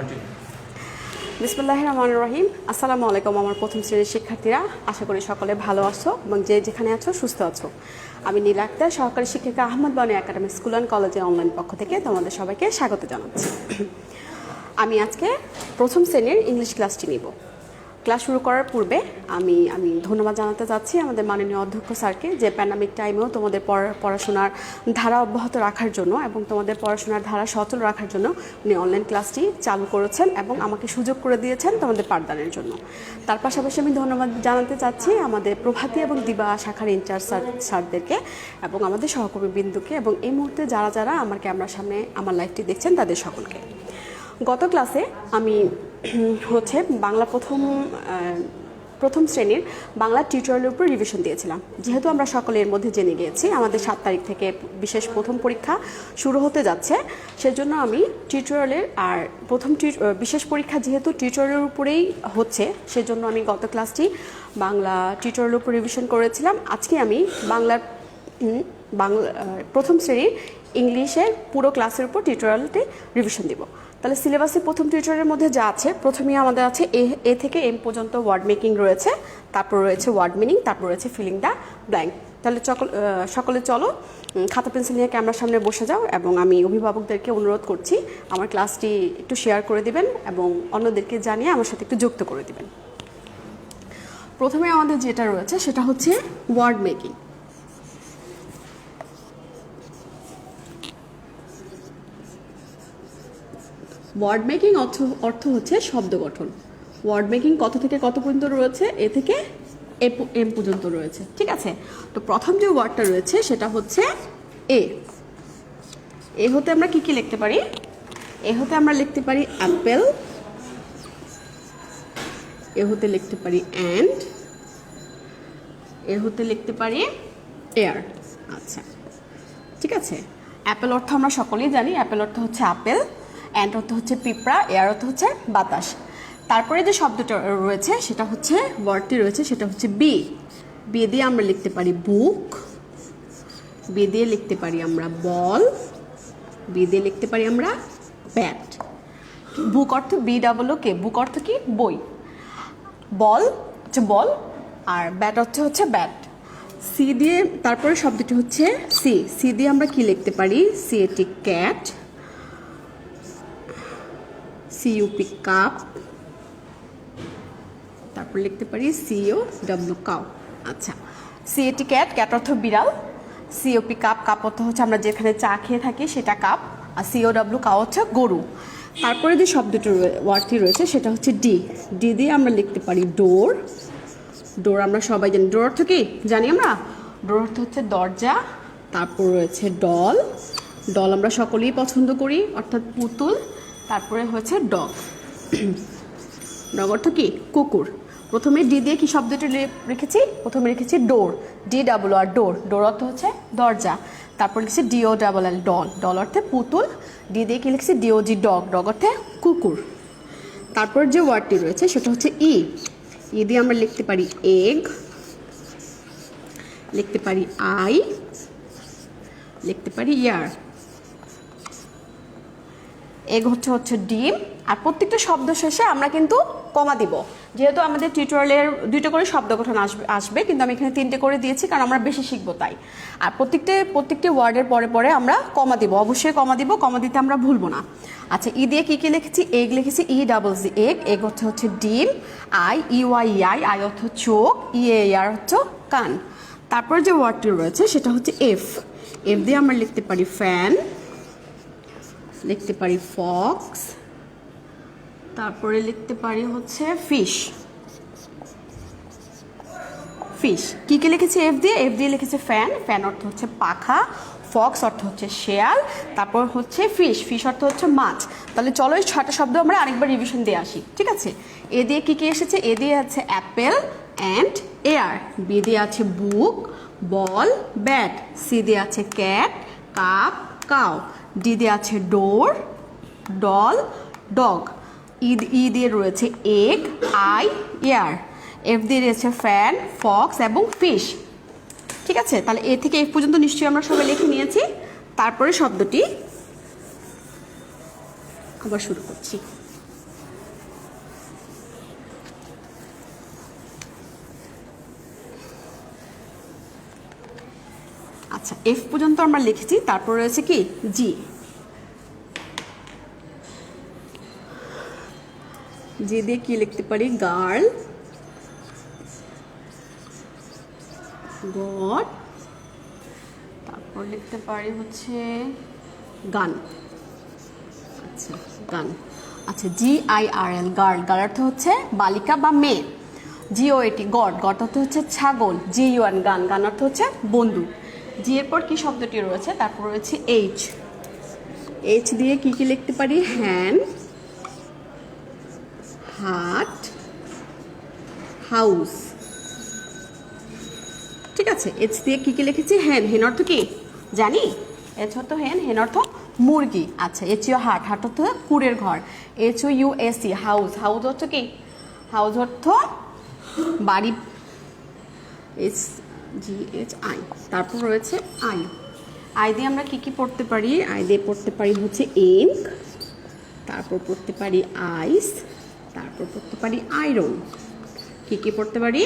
Continue. বিসমিল্লাহির রহমানির রহিম। আসসালামু আলাইকুম আমার প্রথম শ্রেণীর শিক্ষার্থীরা, আশা করি সকলে ভালো আছো এবং যে যেখানে আছো সুস্থ আছো। আমি নীলা আক্তার, সহকারী শিক্ষিকা Ahmad Banu academy school and কলেজের অনলাইন পক্ষ থেকে তোমাদের সবাইকে স্বাগত জানাচ্ছি। আমি আজকে প্রথম শ্রেণীর ইংলিশ ক্লাসটি নিব। ক্লাস শুরু করার পূর্বে আমি ধন্যবাদ জানাতে চাচ্ছি আমাদের মাননীয় অধ্যক্ষ স্যারকে, যে প্যান্ডামিক টাইমেও তোমাদের পড়াশোনার ধারা অব্যাহত রাখার জন্য এবং তোমাদের পড়াশোনার ধারা সচল রাখার জন্য উনি অনলাইন ক্লাসটি চালু করেছেন এবং আমাকে সুযোগ করে দিয়েছেন তোমাদের পাঠদানের জন্য। তার পাশাপাশি আমি ধন্যবাদ জানাতে চাচ্ছি আমাদের প্রভাতী এবং দিবা শাখার ইনচার্জ স্যারদেরকে এবং আমাদের সহকর্মী বিন্দুকে এবং এই মুহূর্তে যারা যারা আমার ক্যামেরার সামনে আমার লাইভটি দেখছেন তাদের সকলকে। গত ক্লাসে আমি বাংলা প্রথম শ্রেণীর বাংলা টিউটোরিয়ালের উপর রিভিশন দিয়েছিলাম। যেহেতু আমরা সকলে এর মধ্যে জেনে গিয়েছি আমাদের 7 তারিখ থেকে বিশেষ প্রথম পরীক্ষা শুরু হতে যাচ্ছে, সেজন্য আমি টিউটোরিয়ালের বিশেষ পরীক্ষা যেহেতু টিউটোরিয়ালের উপরেই হচ্ছে, সেজন্য আমি গত ক্লাসটি বাংলা টিউটোরিয়ালের উপর রিভিশন করেছিলাম। আজকে আমি বাংলা প্রথম শ্রেণীর ইংলিশের পুরো ক্লাসের উপর টিউটোরিয়ালটি রিভিশন দিব। তাহলে সিলেবাসে প্রথম টিউটোরিয়ালের মধ্যে যা আছে, প্রথমেই আমাদের আছে এ থেকে এম পর্যন্ত ওয়ার্ড মেকিং রয়েছে, তারপর রয়েছে ওয়ার্ড মিনিং, তারপর রয়েছে ফিলিং দ্য ব্ল্যাঙ্ক। তাহলে সকলে চলো খাতা পেন্সিল নিয়ে ক্যামেরার সামনে বসে যাও এবং আমি অভিভাবকদেরকে অনুরোধ করছি আমার ক্লাসটি একটু শেয়ার করে দিবেন এবং অন্যদেরকে জানিয়ে আমার সাথে একটু যুক্ত করে দিবেন। প্রথমে আমাদের যেটা রয়েছে সেটা হচ্ছে ওয়ার্ড মেকিং। ওয়ার্ড মেকিং অর্থ হচ্ছে শব্দ গঠন। ওয়ার্ড মেকিং কত থেকে কত পর্যন্ত রয়েছে? এ থেকে এম পর্যন্ত রয়েছে, ঠিক আছে। তো প্রথম যে ওয়ার্ডটা রয়েছে সেটা হচ্ছে এ হতে আমরা কি কি লিখতে পারি? এ হতে আমরা লিখতে পারি অ্যাপেল, এ হতে লিখতে পারি অ্যান্ড, এ হতে লিখতে পারি এয়ার। আচ্ছা, ঠিক আছে। অ্যাপেল অর্থ আমরা সকলেই জানি, অ্যাপেল অর্থ হচ্ছে আপেল, অ্যান্ড অর্থ হচ্ছে পিঁপড়া, এয়ার অর্থ হচ্ছে বাতাস। তারপরে যে শব্দটা রয়েছে সেটা হচ্ছে ওয়ার্ডটি রয়েছে সেটা হচ্ছে বি দিয়ে আমরা লিখতে পারি বুক, বি দিয়ে লিখতে পারি আমরা বল, বি দিয়ে লিখতে পারি আমরা ব্যাট। বুক অর্থ BOOK, বুক অর্থ কি? বই। বল হচ্ছে বল আর ব্যাট অর্থ হচ্ছে ব্যাট। সি দিয়ে তারপরে শব্দটি হচ্ছে সি দিয়ে আমরা কি লিখতে পারি? CAT ক্যাট, CUP কাপ, তারপর লিখতে পারি COW কাউ। আচ্ছা, CAT ক্যাট, ক্যাট অর্থ বিড়াল, COP কাপ, কাপ অর্থ হচ্ছে আমরা যেখানে চা খেয়ে থাকি সেটা কাপ, আর COW কাউ হচ্ছে গরু। তারপরে যে শব্দটি ওয়ার্ডটি রয়েছে সেটা হচ্ছে ডি দিয়ে আমরা লিখতে পারি ডোর, আমরা সবাই জানি ডোর অর্থ কি জানি আমরা? ডোর অর্থ হচ্ছে দরজা। তারপর রয়েছে ডল আমরা সকলেই পছন্দ করি অর্থাৎ পুতুল। তারপরে হচ্ছে ডগ অর্থ কি? কুকুর। প্রথমে ডি দিয়ে কি শব্দটি রেখেছি? প্রথমে রেখেছি ডোর, DOOR ডোর অর্থ হচ্ছে দরজা। তারপর লিখছি DOLL ডল অর্থে পুতুল, ডি দিয়ে কি লিখছি? DOG ডগ অর্থে কুকুর। তারপর যে ওয়ার্ডটি রয়েছে সেটা হচ্ছে ই দিয়ে আমরা লিখতে পারি এগ, লিখতে পারি আই, লিখতে পারি ইয়ার। এগ হচ্ছে ডিম। আর প্রত্যেকটা শব্দ শেষে আমরা কিন্তু কমা দিব, যেহেতু আমাদের টিউটোরিয়ালের 2টা করে শব্দ গঠন আসবে, কিন্তু আমি এখানে 3টে করে দিয়েছি কারণ আমরা বেশি শিখবো তাই। আর প্রত্যেকটি ওয়ার্ডের পরে আমরা কমা দিব, অবশ্যই কমা দিব, কমা দিতে আমরা ভুলবো না। আচ্ছা, ই দিয়ে কি লিখেছি? এগ লিখেছি EGG এগ হচ্ছে ডিম, আই অর্থ চোখ, EAR হচ্ছে কান। তারপর যে ওয়ার্ডটি রয়েছে সেটা হচ্ছে এফ দিয়ে আমরা লিখতে পারি ফ্যান, লিখতে পারি ফক্স, তারপরে লিখতে পারি হচ্ছে ফিশ। কি লিখেছি? এফ দিয়ে লিখেছে ফ্যান অর্থ হচ্ছে পাখা, ফক্স অর্থ হচ্ছে শেয়াল, তারপর হচ্ছে ফিশ অর্থ হচ্ছে মাছ। তাহলে চলো এই 6টা শব্দ আমরা আরেকবার রিভিশন দিয়ে আসি, ঠিক আছে। এ দিয়ে কি এসেছে? এ দিয়ে আছে অ্যাপেল অ্যান্ড এয়ার, বি দিয়ে আছে বুক, বল, ব্যাট, সি দিয়ে আছে ক্যাট, কাপ, কাউ, ডি দিয়ে আছে ডোর, ডল, ডগ, ই দিয়ে রয়েছে এগ, আই, এয়ার, এফ দিয়ে রয়েছে ফ্যান, ফক্স এবং ফিশ, ঠিক আছে। তাহলে এ থেকে এফ পর্যন্ত নিশ্চয়ই আমরা সবাই লিখে নিয়েছি। তারপরে শব্দটি আবার শুরু করছি। আচ্ছা, এফ পর্যন্ত আমরা লিখেছি, তারপর রয়েছে কি জি। জি দিয়ে কি লিখতে পারি? গার্ল, গড, তারপর লিখতে পারি হচ্ছে গান। আচ্ছা, গান। আচ্ছা, GIRL, গার্ল, গার্ল অর্থ হচ্ছে বালিকা বা মেয়ে। GOAT, গড, গড অর্থ হচ্ছে ছাগল। GUN, গান, গান অর্থ হচ্ছে বন্ধু। জি এর পর কি শব্দটি রয়েছে? তারপর রয়েছে এইচ। এইচ দিয়ে কি কি লিখতে পারি? হ্যান্ড, হাট, হাউস। ঠিক আছে, এইচ দিয়ে কি কি লিখেছি? হেন, হেন অর্থ কি জানি? এইচ অর্থ হেন, হেন অর্থ মুরগি। আচ্ছা, HU হাট, হাট অর্থ কুড়ের ঘর। HOUSE, হাউস, হাউস অর্থ কি? হাউস অর্থ বাড়ি। HGHI, তারপর রয়েছে আই। আই দিয়ে আমরা কি কি পড়তে পারি? আই দিয়ে পড়তে পারি হচ্ছে ইঙ্ক, তারপর পড়তে পারি আইস, তারপর পড়তে পারি আয়রন। কি কি পড়তে পারি?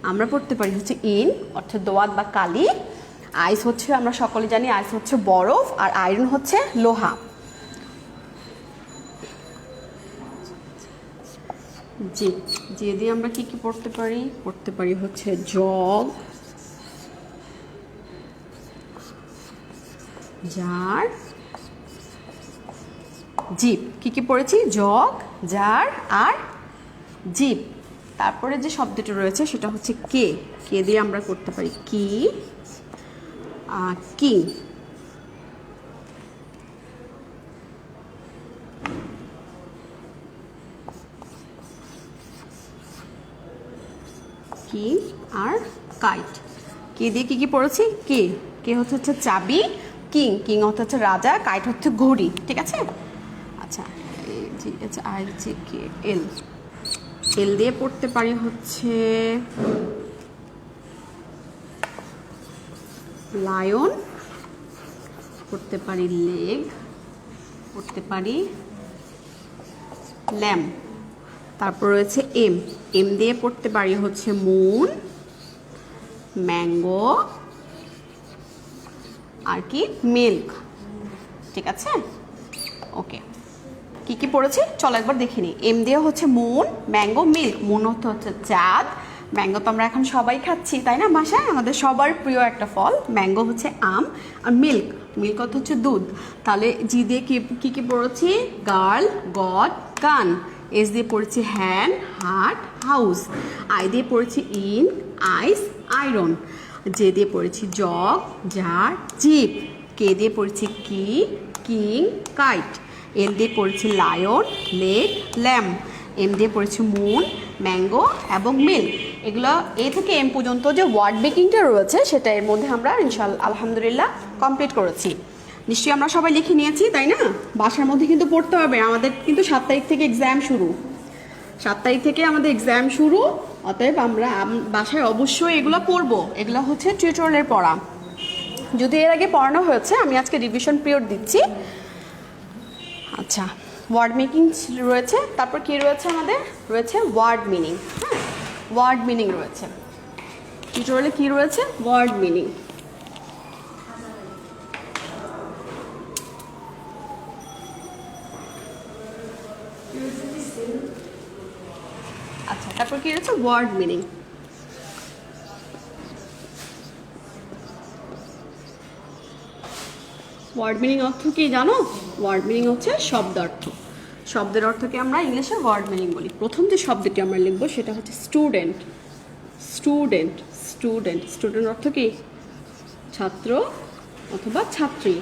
আমরা পড়তে পারি হচ্ছে ইন অর্থাৎ দোয়াত বা কালি। আইস হচ্ছে, আমরা সকলে জানি আইস হচ্ছে বরফ, আর আয়রন হচ্ছে লোহা। জি, জি দিয়ে আমরা কি কি পড়তে পারি? পড়তে পারি হচ্ছে জগ, জার, জিপ। কি কি পড়েছি? জগ, জার আর জিপ। তারপরে যে শব্দটি রয়েছে সেটা হচ্ছে কে। কে দিয়ে আমরা করতে পারি কি, কিং। কি আর কাইট। কে দিয়ে কি কি পড়েছি? কে, কে হচ্ছে চাবি। কিং, কিং হচ্ছে রাজা। কাইট হচ্ছে ঘড়ি। ঠিক আছে। আচ্ছা, GHIJKL, এল দিয়ে পড়তে পারি হচ্ছে লায়ন, পড়তে পারি লেগ, পড়তে পারি ল্যাম্প। তারপর রয়েছে এম, এম দিয়ে পড়তে পারি হচ্ছে মুন, ম্যাঙ্গো আর কি মিল্ক। ঠিক আছে, ওকে। কি কি পড়েছি চলো একবার দেখে নিই। এম দিয়ে হচ্ছে মুন, ম্যাঙ্গো, মিল্ক। মুন হচ্ছে চাঁদ, ম্যাঙ্গো তো আমরা এখন সবাই খাচ্ছি তাই না বাসায়, আমাদের সবার প্রিয় একটা ফল। ম্যাঙ্গো হচ্ছে আম, আর মিল্ক, মিল্ক হচ্ছে দুধ। তাহলে জি দিয়ে কি কি পড়েছি? গার্ল, গড, গান। এস দিয়ে পড়েছি হ্যান্ড, হার্ট, হাউস। আই দিয়ে পড়েছি ইন, আইস, আয়রন। জে দিয়ে পড়েছি জগ, জার, জিপ। কে দিয়ে পড়েছি কি, কিং, কাইট। এল দিয়ে পড়েছি লায়ন, লেক, ল্যাম্প। এম দিয়ে পড়েছি মুন, ম্যাঙ্গো এবং মিল্ক। এগুলো এ থেকে এম পর্যন্ত যে ওয়ার্ড বেকিংটা রয়েছে সেটা এর মধ্যে আমরা ইনশাআল্লাহ আলহামদুলিল্লাহ কমপ্লিট করেছি। নিশ্চয়ই আমরা সবাই লিখে নিয়েছি তাই না? বাসার মধ্যে কিন্তু পড়তে হবে। আমাদের কিন্তু 7 তারিখ থেকে এক্সাম শুরু, 7 তারিখ থেকে আমাদের এক্সাম শুরু। অতএব আমরা বাসায় অবশ্যই এগুলো পড়বো। এগুলো হচ্ছে টিউটোরিয়ালের পড়া, যদি এর আগে পড়ানো হয়েছে। আমি আজকে রিভিশন পিরিয়ড দিচ্ছি। আচ্ছা, ওয়ার্ড মেকিং রয়েছে, তারপর কি রয়েছে আমাদের? রয়েছে ওয়ার্ড মিনিং। হ্যাঁ, ওয়ার্ড মিনিং রয়েছে টিউটোরিয়ালে। কি রয়েছে? Word meaning. আচ্ছা, তারপর কি রয়েছে? Word meaning. ওয়ার্ড মিনিং অর্থ কি জানো? ওয়ার্ড মিনিং হচ্ছে শব্দার্থ। শব্দের অর্থকে আমরা ইংলিশে ওয়ার্ড মিনিং বলি। প্রথম যে শব্দটি আমরা লিখব সেটা হচ্ছে স্টুডেন্ট। স্টুডেন্ট, স্টুডেন্ট, স্টুডেন্ট অর্থ কি? ছাত্র অথবা ছাত্রী।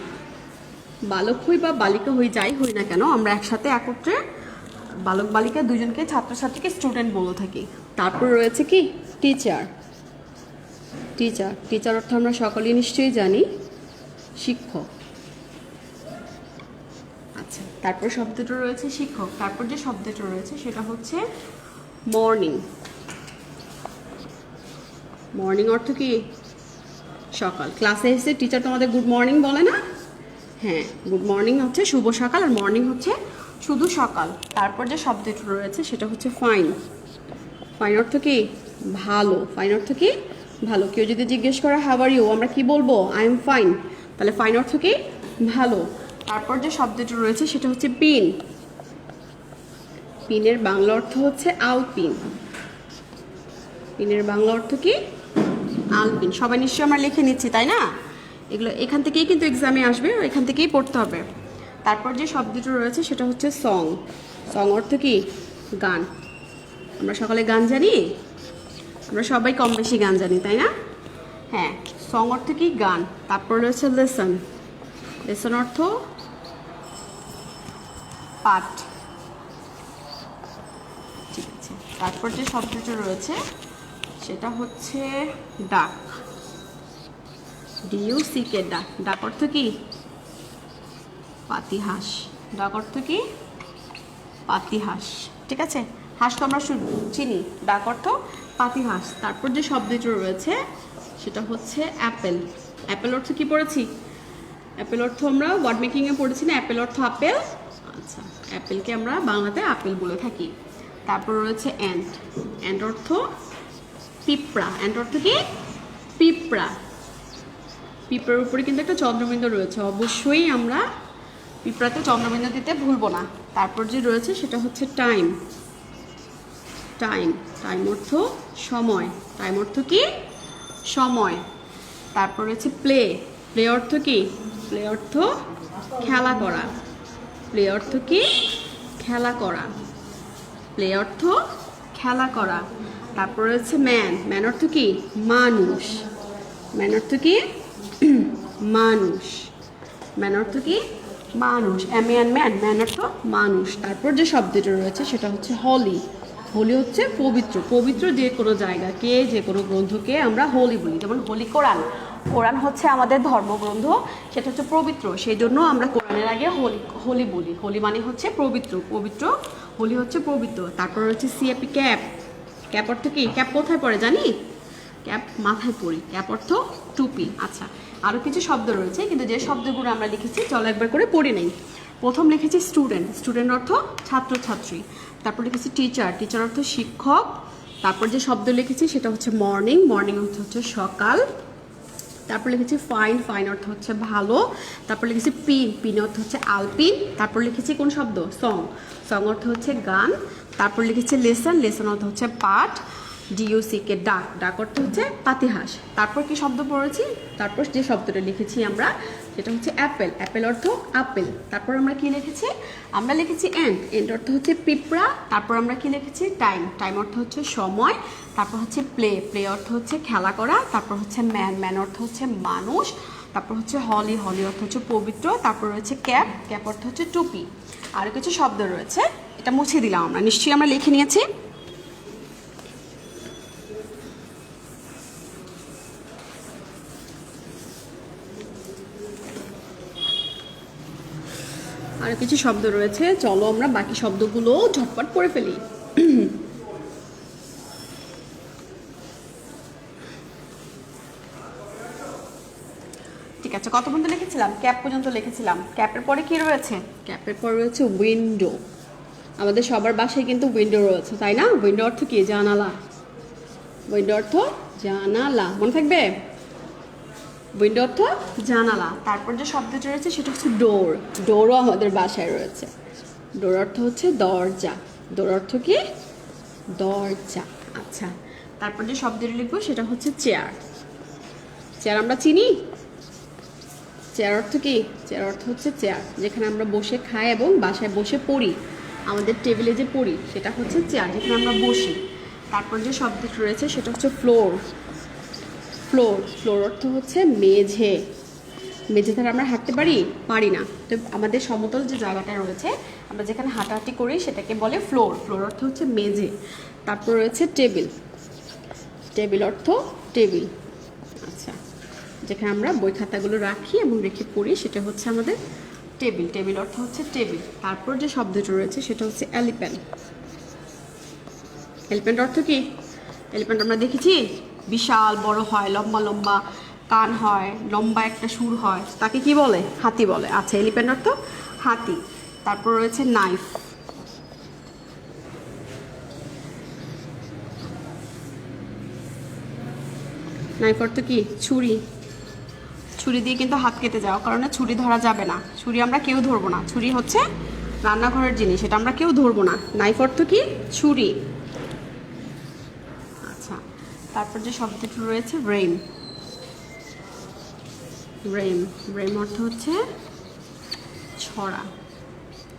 বালক হই বা বালিকা হই, যাই হই না কেন, আমরা একসাথে একত্রে বালক বালিকা দুজনকে, ছাত্রছাত্রীকে স্টুডেন্ট বলে থাকি। তারপর রয়েছে কি? টিচার। টিচার, টিচার অর্থ আমরা সকলেই নিশ্চয়ই জানি, শিক্ষক। আচ্ছা, তারপর শব্দটা রয়েছে শিক্ষক। তারপর যে শব্দটা রয়েছে সেটা হচ্ছে মর্নিং। মর্নিং অর্থ কি? সকাল। ক্লাসে এসে টিচার তোমাদের গুড মর্নিং বলে না? হ্যাঁ, গুড মর্নিং হচ্ছে শুভ সকাল, আর মর্নিং হচ্ছে শুধু সকাল। তারপর যে শব্দটা রয়েছে সেটা হচ্ছে ফাইন। ফাইন অর্থ কি? ভালো। ফাইন অর্থ কি? ভালো। কেউ যদি জিজ্ঞেস করে হাউ আর ইউ, আমরা কি বলবো? I am fine. তাহলে ফাইন অর্থ কি? ভালো। তারপর যে শব্দটি রয়েছে সেটা হচ্ছে পিন। পিনের বাংলা অর্থ হচ্ছে আলপিন। পিনের বাংলা অর্থ কি? আলপিন। সবাই নিশ্চয়ই আমরা লিখে নিচ্ছি, তাই না? এগুলো এখান থেকেই কিন্তু এক্সামে আসবে, এখান থেকেই পড়তে হবে। তারপর যে শব্দটি রয়েছে সেটা হচ্ছে সং। সং অর্থ কি? গান। আমরা সকালে গান জানি, আমরা সবাই কম বেশি গান জানি, তাই না? হ্যাঁ, সং অর্থ কি? গান। তারপর রয়েছে লেসন। লেসন অর্থ পাঠ। ঠিক আছে। তারপর যে শব্দটি রয়েছে সেটা হচ্ছে ডাক। DUCK, ডাক। ডাক অর্থ কি? পাতিহাঁস। ডাক অর্থ কি? পাতিহাঁস। ঠিক আছে, হাঁস তো আমরা চিনি, ডাক অর্থ পাতিহাঁস। তারপর যে শব্দটি রয়েছে সেটা হচ্ছে অ্যাপেল। অ্যাপেল অর্থ কি পড়েছি? অ্যাপেল অর্থ আমরা ওয়ার্ড মেকিংয়ে পড়েছি না, অ্যাপেল অর্থ আপেল। আচ্ছা, অ্যাপেলকে আমরা বাংলাতে আপেল বলে থাকি। তারপর রয়েছে অ্যান্ট। অ্যান্ট অর্থ পিঁপড়া। অ্যান্ট অর্থ কি? পিঁপড়া। পিঁপড়ার উপরে কিন্তু একটা চন্দ্রবিন্দু রয়েছে, অবশ্যই আমরা পিঁপড়াতে চন্দ্রবিন্দু দিতে ভুলবো না। তারপর যে রয়েছে সেটা হচ্ছে টাইম। টাইম। টাইম অর্থ সময়। টাইম অর্থ কি? সময়। তারপর রয়েছে প্লে। প্লে অর্থ কি? প্লে অর্থ খেলা করা। প্লে অর্থ কি? খেলা করা। প্লে অর্থ খেলা করা। তারপর রয়েছে ম্যান। ম্যান অর্থ কি? মানুষ। ম্যান অর্থ কি? মানুষ। ম্যান অর্থ কি? মানুষ। ম্যান ম্যান অর্থ মানুষ। তারপর যে শব্দটি রয়েছে সেটা হচ্ছে হলি। হোলি হচ্ছে পবিত্র। পবিত্র যে কোনো জায়গাকে, যে কোনো গ্রন্থকে আমরা হোলি বলি। যেমন হোলি কোরআন। কোরআন হচ্ছে আমাদের ধর্মগ্রন্থ, সেটা হচ্ছে পবিত্র, সেই জন্য আমরা কোরআনের আগে হোলি বলি। হোলি মানে হচ্ছে পবিত্র। পবিত্র, হোলি হচ্ছে পবিত্র। তারপর হচ্ছে CAP, ক্যাপ। ক্যাপ অর্থ কি? ক্যাপ কোথায় পড়ে জানি? ক্যাপ মাথায় পরি। ক্যাপ অর্থ টুপি। আচ্ছা, আরও কিছু শব্দ রয়েছে, কিন্তু যে শব্দগুলো আমরা লিখেছি চলো একবার করে পড়ে নেই। প্রথম লিখেছি স্টুডেন্ট। স্টুডেন্ট অর্থ ছাত্রছাত্রী। তারপর লিখেছি টিচার। টিচার অর্থ শিক্ষক। তারপর যে শব্দ লিখেছি সেটা হচ্ছে মর্নিং। মর্নিং অর্থ হচ্ছে সকাল। তারপর লিখেছি ফাইন। ফাইন অর্থ হচ্ছে ভালো। তারপর লিখেছি পিন। পিন অর্থ হচ্ছে আলপিন। তারপর লিখেছি কোন শব্দ? সং। সং অর্থ হচ্ছে গান। তারপর লিখেছি লেসন। লেসন অর্থ হচ্ছে পাঠ। DUCK, ডাক। ডাক অর্থ হচ্ছে পাতিহাঁস। তারপর কি শব্দ পড়েছি? তারপর যে শব্দটা লিখেছি আমরা সেটা হচ্ছে অ্যাপেল। অ্যাপেল অর্থ আপেল। তারপর আমরা কি লিখেছি? আমরা লিখেছি এন্ড। এন্ড অর্থ হচ্ছে পিঁপড়া। তারপর আমরা কি লিখেছি? টাইম। টাইম অর্থ হচ্ছে সময়। তারপর হচ্ছে প্লে। প্লে অর্থ হচ্ছে খেলা করা। তারপর হচ্ছে ম্যান। ম্যান অর্থ হচ্ছে মানুষ। তারপর হচ্ছে হলি। হলি অর্থ হচ্ছে পবিত্র। তারপর রয়েছে ক্যাপ। ক্যাপ অর্থ হচ্ছে টুপি। আরও কিছু শব্দ রয়েছে, এটা মুছে দিলাম আমরা, নিশ্চয়ই আমরা লিখে নিয়েছি। আরও কিছু শব্দ রয়েছে, চলো আমরা বাকি শব্দগুলো ঝটপট পড়ে ফেলি। ঠিক আছে, কত পর্যন্ত লিখেছিলাম? ক্যাপ পর্যন্ত লিখেছিলাম। ক্যাপের পরে কি রয়েছে? ক্যাপের পরে রয়েছে উইন্ডো। আমাদের সবার বাসায় কিন্তু উইন্ডো রয়েছে, তাই না? উইন্ডো অর্থ কি? জানালা। উইন্ডো অর্থ জানালা, মনে থাকবে? উইন্ডো অর্থ জানালা। তারপর যে শব্দটি রয়েছে সেটা হচ্ছে ডোর। ডোরও আমাদের বাসায় রয়েছে। ডোর অর্থ হচ্ছে দরজা। ডোর অর্থ কি? দরজা। আচ্ছা, তারপর যে শব্দটি লিখবো সেটা হচ্ছে চেয়ার। চেয়ার আমরা চিনি। চেয়ার অর্থ কি? চেয়ার অর্থ হচ্ছে চেয়ার, যেখানে আমরা বসে খাই এবং বাসায় বসে পড়ি। আমাদের টেবিলে যে পড়ি সেটা হচ্ছে চেয়ার, যেখানে আমরা বসি। তারপর যে শব্দটি রয়েছে সেটা হচ্ছে ফ্লোর। ফ্লোর। ফ্লোর অর্থ হচ্ছে মেঝে। মেঝে দ্বারা আমরা হাঁটতে পারি? পারি না। তো আমাদের সমতল যে জায়গাটা রয়েছে, আমরা যেখানে হাঁটাহাঁটি করি সেটাকে বলে ফ্লোর। ফ্লোর অর্থ হচ্ছে মেঝে। তারপর রয়েছে টেবিল। টেবিল অর্থ টেবিল। আচ্ছা, যেখানে আমরা বই খাতাগুলো রাখি এবং রেখে পড়ি সেটা হচ্ছে আমাদের টেবিল। টেবিল অর্থ হচ্ছে টেবিল। তারপর যে শব্দটা রয়েছে সেটা হচ্ছে এলিফ্যান্ট। এলিফ্যান্ট অর্থ কি? এলিফ্যান্ট আমরা দেখেছি বিশাল বড় হয়, লম্বা লম্বা কান হয়, লম্বা একটা সুর হয়, তাকে কি বলে? হাতি বলে। আচ্ছা, এলিফ্যান্ট অর্থ হাতি। তারপর রয়েছে নাইফ। নাইফ অর্থ কি? ছুরি। ছুরি দিয়ে কিন্তু হাত কেটে যাওয়ার কারণে ছুরি ধরা যাবে না। ছুরি আমরা কেউ ধরবো না। ছুরি হচ্ছে রান্নাঘরের জিনিস, এটা আমরা কেউ ধরবো না। নাইফ অর্থ কি? ছুরি। আচ্ছা, তারপর যে শব্দটি রয়েছে রেইন। রেইন, রেইন অর্থ হচ্ছে ছড়া।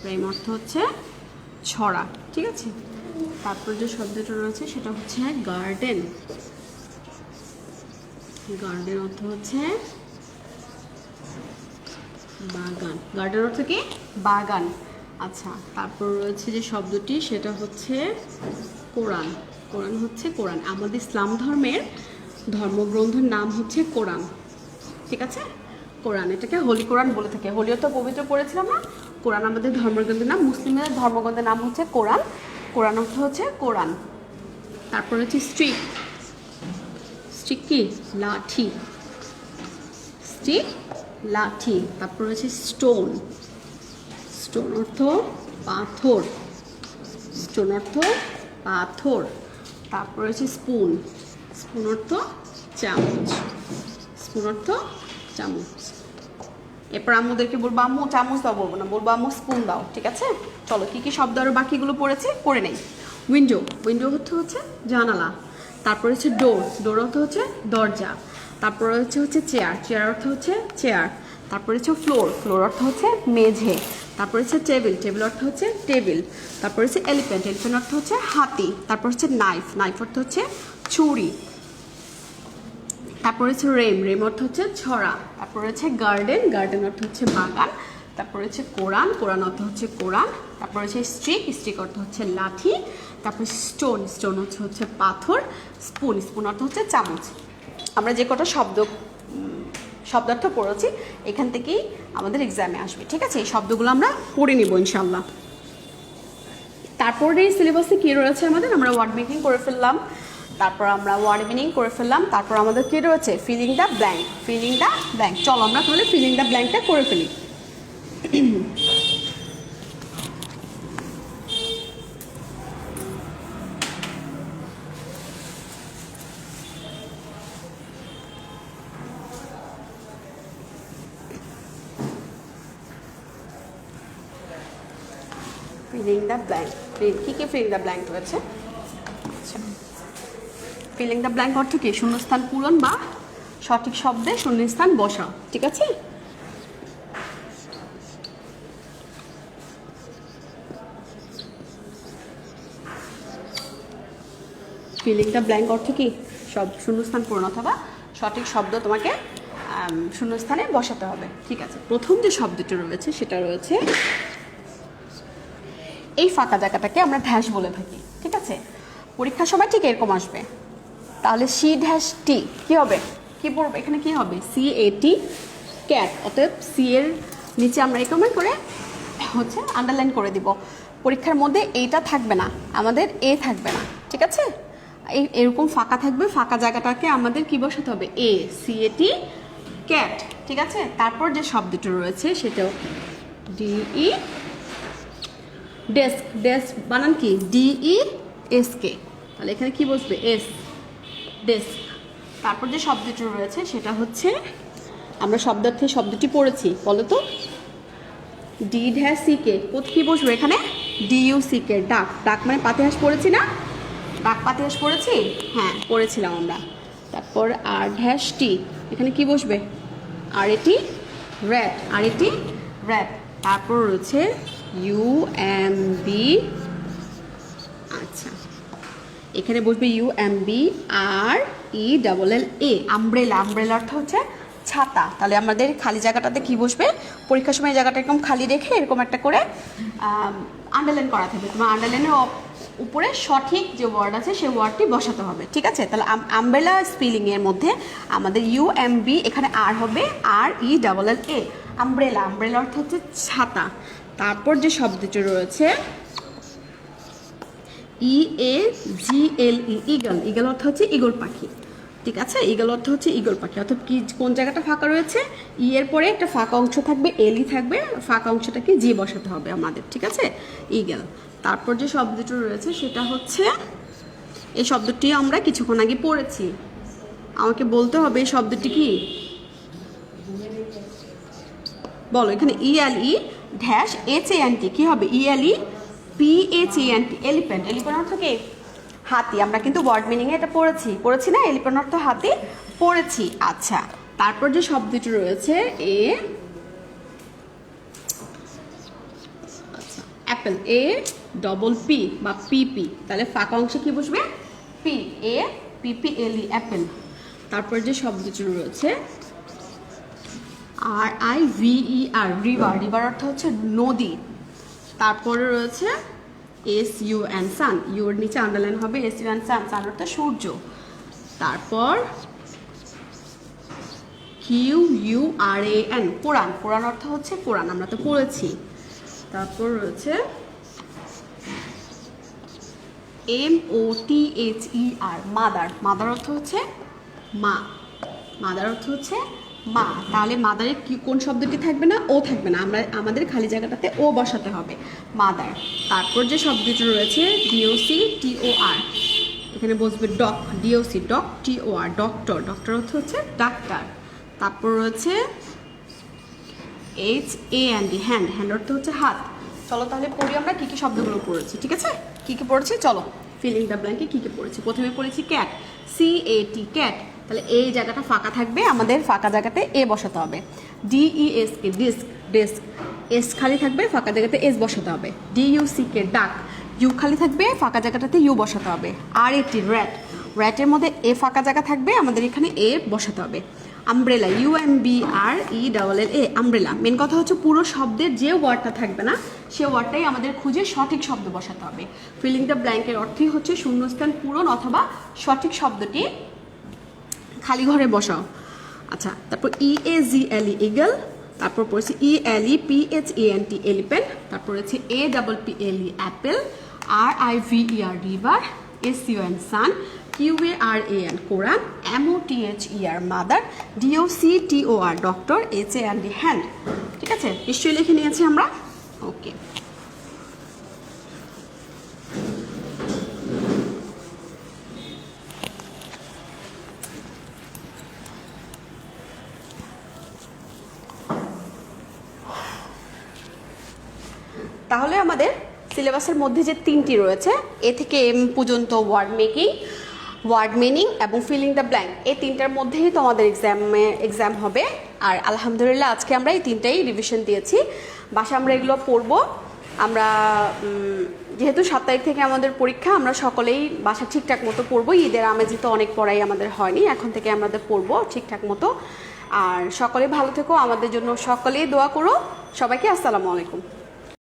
রেইন অর্থ হচ্ছে ছড়া, ঠিক আছে। তারপর যে শব্দটা রয়েছে সেটা হচ্ছে গার্ডেন। গার্ডেন অর্থ হচ্ছে বাগান। গার্ডেন অর্থ কি? বাগান। আচ্ছা, তারপর রয়েছে যে শব্দটি সেটা হচ্ছে কোরআন। কোরআন হচ্ছে কোরআন, আমাদের ইসলাম ধর্মের ধর্মগ্রন্থের নাম হচ্ছে কোরআন, ঠিক আছে। কোরআন, এটাকে হোলি কোরআন বলে থাকে। হোলিও তো পবিত্র পড়েছিলাম না। কোরআন আমাদের ধর্মগ্রন্থের নাম, মুসলিমদের ধর্মগ্রন্থের নাম হচ্ছে কোরআন। কোরআন অর্থ হচ্ছে কোরআন। তারপর হচ্ছে স্ট্রিক। স্ট্রিক কি? লাঠি। স্ট্রিক লাঠি। তারপর হচ্ছে স্টোন। স্টোন অর্থ পাথর। স্টোন অর্থ পাথর। তারপর হচ্ছে স্পুন। স্পুন অর্থ চামচ। স্পুন অর্থ চামচ। এরপর আম্মুদেরকে বলবো আম্মু চামচ দাও, বলবো না, বলবো আম্মু স্পুন দাও, ঠিক আছে। চলো কি কি শব্দ আরও বাকিগুলো পড়েছে করে নেই। উইন্ডো। উইন্ডো হচ্ছে জানালা। তারপর হচ্ছে ডোর। ডোর অর্থ হচ্ছে দরজা। তারপর হচ্ছে চেয়ার। চেয়ার অর্থ হচ্ছে চেয়ার। তারপর হচ্ছে ফ্লোর। ফ্লোর অর্থ হচ্ছে মেঝে। তারপর হচ্ছে টেবিল। টেবিল অর্থ হচ্ছে টেবিল। তারপর হচ্ছে এলিফ্যান্ট। এলিফ্যান্ট অর্থ হচ্ছে হাতি। তারপর হচ্ছে নাইফ। নাইফ অর্থ হচ্ছে ছুরি। তারপর হচ্ছে রেম। রেম অর্থ হচ্ছে ছড়া। তারপর হচ্ছে গার্ডেন। গার্ডেন অর্থ হচ্ছে বাগান। তারপর হচ্ছে কোরআন। কোরআন অর্থ হচ্ছে কোরআন। তারপর হচ্ছে স্ট্রিক। স্ট্রিক অর্থ হচ্ছে লাঠি। তারপর স্টোন। স্টোন হচ্ছে পাথর। স্পুন। স্পুন অর্থ হচ্ছে চামচ। আমরা যে কটা শব্দার্থ পড়েছি এখান থেকেই আমাদের এক্সামে আসবে, ঠিক আছে। এই শব্দগুলো আমরা পড়ে নিব ইনশাল্লাহ। তারপরে এই সিলেবাসে কী রয়েছে আমাদের, আমরা ওয়ার্ড মেকিং করে ফেললাম, তারপর আমরা ওয়ার্ড মিনিং করে ফেললাম, তারপর আমাদের কী রয়েছে filling the blank. Filling the blank, চলো আমরা তাহলে ফিলিং দ্য ব্ল্যাঙ্কটা করে ফেলি। ফিলিং দ্য ব্ল্যাঙ্ক, কী কী ফিলিং দ্য ব্ল্যাঙ্ক রয়েছে। আচ্ছা, ফিলিং দ্য ব্ল্যাঙ্ক অর্থ কি? শূন্যস্থান পূরণ বা সঠিক শব্দে শূন্যস্থান বসা, ঠিক আছে। ফিলিং দ্য ব্ল্যাঙ্ক অর্থ কি? সব শূন্যস্থান পূরণ অথবা সঠিক শব্দ তোমাকে শূন্যস্থানে বসাতে হবে, ঠিক আছে। প্রথম যে শব্দটি রয়েছে সেটা রয়েছে, এই ফাঁকা জায়গাটাকে আমরা ড্যাশ বলে থাকি, ঠিক আছে। পরীক্ষার সময় ঠিক এরকম আসবে। তাহলে সি ড্যাশ টি কী হবে, কী পড়বে এখানে, কী হবে CAT ক্যাট। অতএব সি এর নিচে আমরা এরকম করে হচ্ছে আন্ডারলাইন করে দিব। পরীক্ষার মধ্যে এইটা থাকবে না, আমাদের এ থাকবে না, ঠিক আছে। এরকম ফাঁকা থাকবে, ফাঁকা জায়গাটাকে আমাদের কি বসাতে হবে, CAT ক্যাট, ঠিক আছে। তারপর যে শব্দটি রয়েছে সেটাও DE ডেস্ক। ডেস্ক বানান কি DESK, তাহলে এখানে কি বসবে S, ডেস্ক। তারপর যে শব্দটি রয়েছে সেটা হচ্ছে, আমরা শব্দার্থে শব্দটি পড়েছি, বলো তো D-CK, কি বসবে এখানে DUCK, ডাক। ডাক মানে পাতিহাঁস পড়েছি না, ডাক পাতিহাঁস পড়েছি, হ্যাঁ পড়েছিলাম আমরা। তারপর R-T, এখানে কি বসবে RAT র্যাট, RAT র্যাট। তারপর রয়েছে UMB, আচ্ছা এখানে বসবে UMBRELLA, আমব্রেলা। আমব্রেলা অর্থ হচ্ছে ছাতা। তাহলে আমাদের খালি জায়গাটাতে কি বসবে, পরীক্ষার সময় জায়গাটা এরকম খালি রেখে এরকম একটা করে আন্ডারলাইন করা থাকবে। তোমার আন্ডারলাইনের উপরে সঠিক যে ওয়ার্ড আছে সেই ওয়ার্ডটি বসাতে হবে, ঠিক আছে। তাহলে আমব্রেলা স্পেলিংয়ের মধ্যে আমাদের UMB, এখানে আর হবে RELLA, আমব্রেলা। আমব্রেলা অর্থ হচ্ছে ছাতা। তারপর যে শব্দটি রয়েছে EAGLE, ইগল। ইগল অর্থ হচ্ছে ঈগল পাখি, ঠিক আছে। ঈগল অর্থ হচ্ছে ঈগল পাখি। অর্থাৎ কি, কোন জায়গাটা ফাঁকা রয়েছে, এর পরে একটা ফাঁকা অংশ থাকবে, এলই থাকবে, ফাঁকা অংশটাকে জি বসাতে হবে আমাদের, ঠিক আছে, ঈগল। তারপর যে শব্দটি রয়েছে সেটা হচ্ছে, এই শব্দটি আমরা কিছুক্ষণ আগে পড়েছি, আমাকে বলতে হবে এই শব্দটি কি, বলো। এখানে ELE ড্যাশ HANT কি হবে? ELE PHANT, elephant. এলিফ্যান্ট অর্থ কি? হাতি। আমরা কিন্তু ওয়ার্ড মিনিংয়ে এটা পড়েছি না? এলিফ্যান্ট অর্থ হাতি পড়েছি। আচ্ছা, তারপর যে শব্দটি রয়েছে অ্যাপেল, APP বা PP, তাহলে ফাঁকা অংশে কি বসবে? APPLE, Apple. তারপর যে শব্দটি রয়েছে RIVER, রিভার। রিভার অর্থ হচ্ছে নদী। তারপরে রয়েছে SUN, সান। ইউর নিচে আন্ডারলাইন হবে SUN, সান। সান অর্থ সূর্য। তারপর QURAN, কোরআন। কোরআন অর্থ হচ্ছে কোরআন, আমরা তো পড়েছি। তারপর রয়েছে MOTHER, মাদার। মাদার অর্থ হচ্ছে মা। মাদার অর্থ হচ্ছে মা। তাহলে মাদারের কি কোন শব্দটি থাকবে না? ও থাকবে না, আমাদের খালি জায়গাটাতে ও বসাতে হবে, মাদার। তারপর যে শব্দটি রয়েছে DOCTOR, এখানে বসবে doc, DOC, doc, TOR, doctor. Doctor অর্থ হচ্ছে ডাক্তার। তারপর রয়েছে HAND, হ্যান্ড। হ্যান্ড অর্থ হচ্ছে হাত। চলো তাহলে পড়ি আমরা কি কি শব্দগুলো পড়েছি, ঠিক আছে? কি কি পড়েছি চলো, ফিলিং দ্য ব্ল্যাঙ্কে কি কি পড়েছি। প্রথমে পড়েছি ক্যাট, CAT, ক্যাট। তাহলে এই জায়গাটা ফাঁকা থাকবে, আমাদের ফাঁকা জায়গাতে এ বসাতে হবে। DESK, disk, desk. এস খালি থাকবে, ফাঁকা জায়গাতে এস বসাতে হবে। DUCK, ডাক। ইউ খালি থাকবে, ফাঁকা জায়গাটাতে ইউ বসাতে হবে। RAT, rat. র্যাটের মধ্যে এ ফাঁকা জায়গা থাকবে, আমাদের এখানে এ বসাতে হবে। Umbrella, UMBRELLA, umbrella. মেন কথা হচ্ছে পুরো শব্দের যে ওয়ার্ডটা থাকবে না সে ওয়ার্ডটাই আমাদের খুঁজে সঠিক শব্দ বসাতে হবে। ফিলিং দ্য ব্ল্যাঙ্কের অর্থই হচ্ছে শূন্যস্থান পূরণ অথবা সঠিক শব্দটি খালি ঘরে বসাও। আচ্ছা, তারপর EAGLE, ইগল। তারপর পড়েছি ELEPHANT, এলিফ্যান্ট। তারপর হচ্ছে APPLE, Apple. RIVER, river. SUN, সান। QURAN, কোরআন। MOTHER, mother. DOCTOR, doctor. HAND, hand. ঠিক আছে, নিশ্চয়ই লিখে নিয়েছি আমরা। ওকে, তাহলে আমাদের সিলেবাসের মধ্যে যে তিনটি রয়েছে এ থেকে এম পর্যন্ত ওয়ার্ড মেকিং, ওয়ার্ড মিনিং এবং ফিলিং দ্য ব্ল্যাঙ্ক, এই তিনটার মধ্যেই তোমাদের এক্সাম হবে। আর আলহামদুলিল্লাহ আজকে আমরা এই তিনটাই রিভিশন দিয়েছি। বাসা আমরা এগুলো পড়বো। আমরা যেহেতু 7 তারিখ থেকে আমাদের পরীক্ষা, আমরা সকলেই বাসা ঠিকঠাক মতো পড়বো। ঈদের আমেজে তো অনেক পড়াই আমাদের হয়নি, এখন থেকে আমাদের পড়বো ঠিকঠাক মতো। আর সকলে ভালো থেকো, আমাদের জন্য সকলেই দোয়া করো। সবাইকে আসসালামু আলাইকুম।